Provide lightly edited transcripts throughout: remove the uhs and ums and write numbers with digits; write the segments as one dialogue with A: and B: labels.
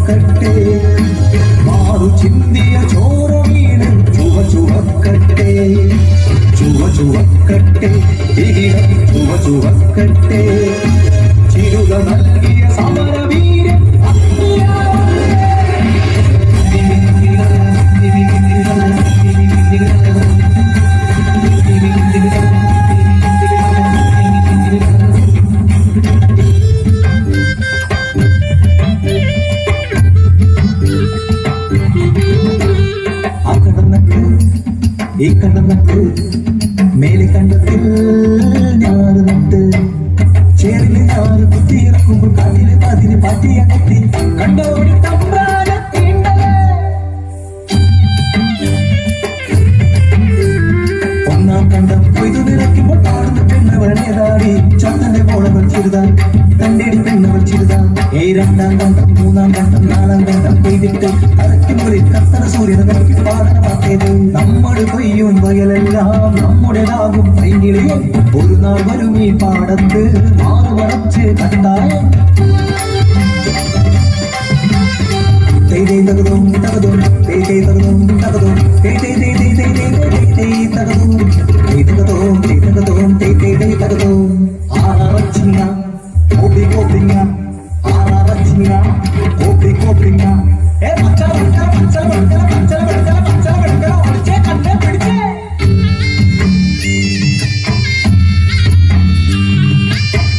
A: ചുവക്കട്ടെ മാറു ചിന്തിയ ചോര വീണ് ചുവക്കട്ടെ ചുവക്കട്ടെ ചുവക്കട്ടെ ചിരുക നൽകിയ സമരവീരൻ ഈ കണ്ണനട്ട് മേലെ കണ്ടത്തിൽ ഞാറ് നട്ട് ചേറില് ഞാറ് കുത്തിയിറക്കുമ്പോൾ കാട്ടില് പതിന് പാറ്റിയ കുത്തി കണ്ടോടി ഒന്നാം കണ്ടം കൊയ്തു നിറയ്ക്കുമ്പോൾ പാടുന്ന പെണ്ണവൾ ഏതാടി ചത്തന്റെ മോളവൾ ചെറുതാൻ കണ്ടേടി പെണ്ണവൾ ചെറുതാൻ രണ്ടാം കണ്ടം മൂന്നാം കണ്ടം നാലാം കണ്ടം കൊയ്തിട്ട് തലയ്ക്കുമുള്ളിൽ കത്തറ സൂര്യനെ നോക്കി പാടനമാക്കിയത് നമ്മൾ കൊയ്യും വയലെല്ലാം നമ്മുടേതാകും പൈങ്കിളിയെ ഒരു നാൾ വരും ഈ പാടത്ത് മാറുമറച്ച് കണ്ടായ തകതും തകതും തകതും തകതും തകതും ആറച്ചിങ്ങ കോപ്പിങ്ങ ആറച്ചിങ്ങ കോപ്പിങ്ങ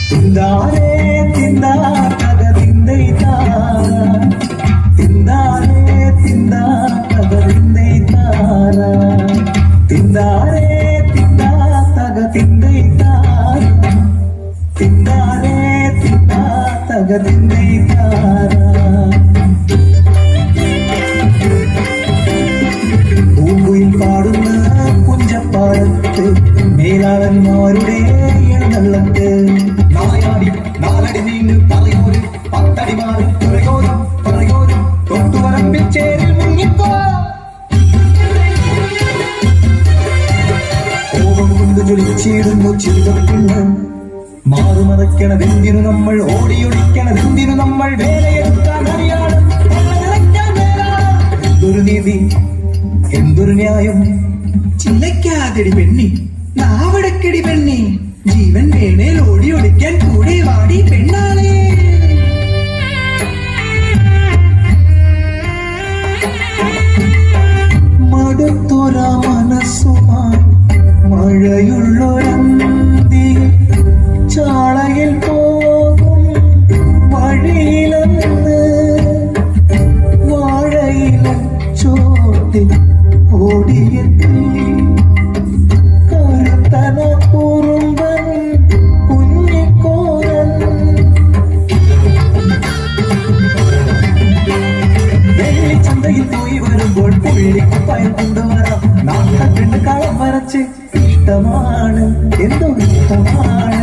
A: തിന്താരേ തിന്താ തകതിന്ദൈ തിന്താരേ തിന്താ തകതിന്ദൈ താര തിന്താരേ തിന്താ തകതിന്ദൈ തിന്താരേ തിന്താ തകതിന്ദൈ താര പൂങ്കുയിൽ പാടുന്ന കുഞ്ചപ്പാടത്ത് മേലാളന്മാരുടെ എഴുന്നള്ളത്ത് നായാടി നാലടി നീങ്ങ് പറയോര് പത്തടി മാറി പറയോരും തൊട്ടുവരമ്പിൽ ചേരിൽ മുങ്ങിക്കോ കോപം കൊണ്ട് ജ്വലിച്ചിടുന്നു ചിന്തപ്പെണ്ണ് മാറുമറയ്ക്കണതെന്തിനു നമ്മൾ ഓടിയൊടിക്കണതെന്തിനു നമ്മൾ വേലയെടുക്കാൻ അറിയാതെ എന്തൊരു നീതി എന്തൊരു ന്യായം
B: ചില്ലയ്ക്കാതെടി പെണ്ണി നാവടക്കടി പെണ്ണി ജീവൻ വേണേൽ ഓടിയൊടിക്കാൻ കൂടെ വാടി പെണ്ണാളെ
A: മടുത്തൊര മനസ്സുമായി മഴയുള്ളൊരന്തി ചാളയിൽ പോകും വഴിയിലെന്ന് വാഴയില ചോട്ടിൽ ഓടിയെത്തി കരുത്തന കുറുമ്പൻ കുഞ്ഞിക്കോരൻ വെള്ളിച്ചന്തയിൽ പോയി വരുമ്പോൾ പുള്ളിക്കുപ്പായം കൊണ്ടുവരാം നാളെ പെണ്ണ് കളം വരച്ച് ഇഷ്ടമാണ് എന്തോ ഇഷ്ടമാണ്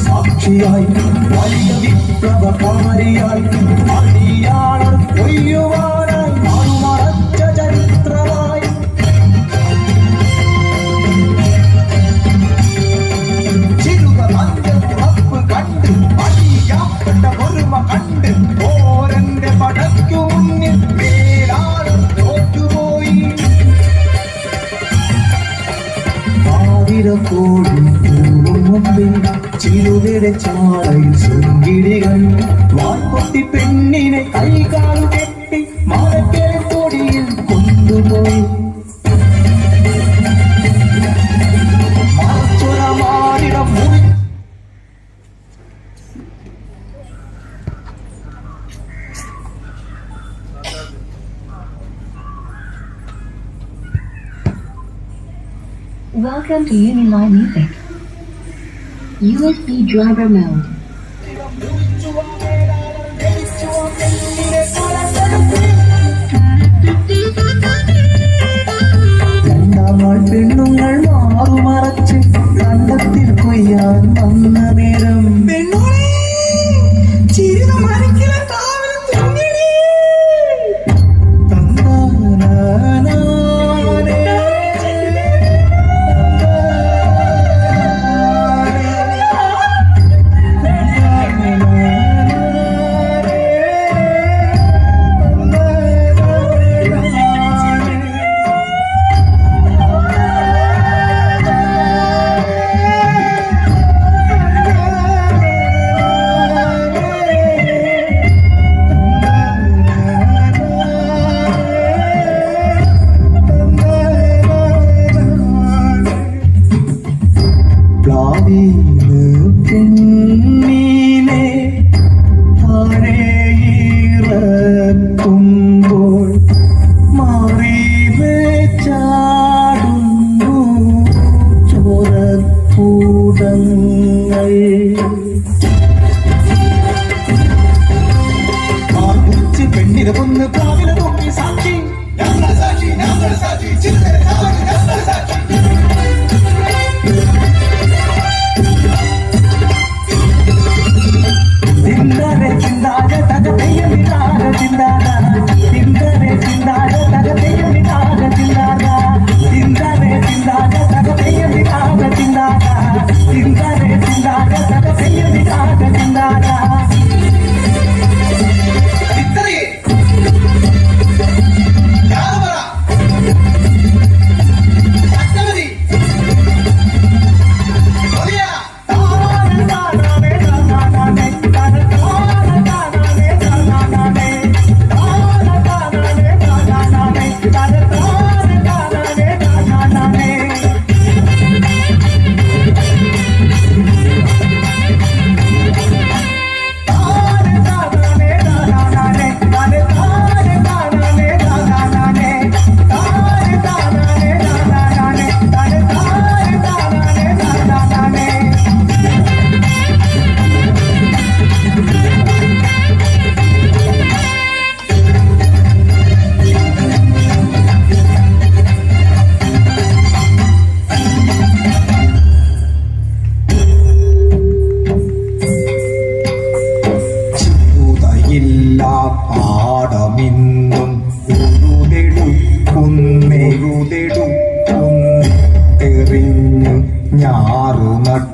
A: സാക്ഷിയായി വലിയ വിപ്ലവകാരിയായി അടിയാളർ കൊയ്യുവാനായി മറുമറച്ച ചരിത്രമായി ചിരുക മഞ്ഞ ഉറപ്പ് കണ്ട് കാട്ടിലെ ചാളയിൽ സുങ്കിടികൾ വാൾപൊട്ടി പെണ്ണിനെ കൈകാലു കെട്ടി മാലക്കരെ കൊടിയിൽ കൊണ്ടുപോയി മാറിടം മുറി
C: Welcome to Uniline Music. USB driver mode.
A: രണ്ടാം നാൾ പെണ്ണുങ്ങൾ മാറുമറച്ച് കണ്ടത്തിൽ കൊയ്യാൻ വന്ന നേരം
B: പെണ്ണോളെ ചിരിത മരക്കില താവരം തൂങ്ങിടേ
A: തന്നാനാനേ പെണ്ണീനെ താഴെയിറക്കുമ്പോൾ മാറി ചാടുന്നു ചോരക്കൂടങ്ങൾ ആർപ്പിച്ച് പെണ്ണിനെ കൊന്ന് കാവിലെ നോക്കി സാക്ഷി തിന്തരെ ചിന്താര തകതയും വിതാര ചിന്താര തിന്തരെ ചിന്താര തകതയും വിതാര ചിന്താര തിന്തരെ ചിന്താര തകതയും വിതാര ചിന്താര തിന്തരെ ചിന്താര തകതയും വിതാര ചിന്താര
B: ഇത്രയേ യാവറ അത്തമതി ഒലിയ പാടമിന്നും ഉഴുതെടുക്കുന്നെഴുതെടുക്കുന്നെറിഞ്ഞു ഞാറു നട്ടു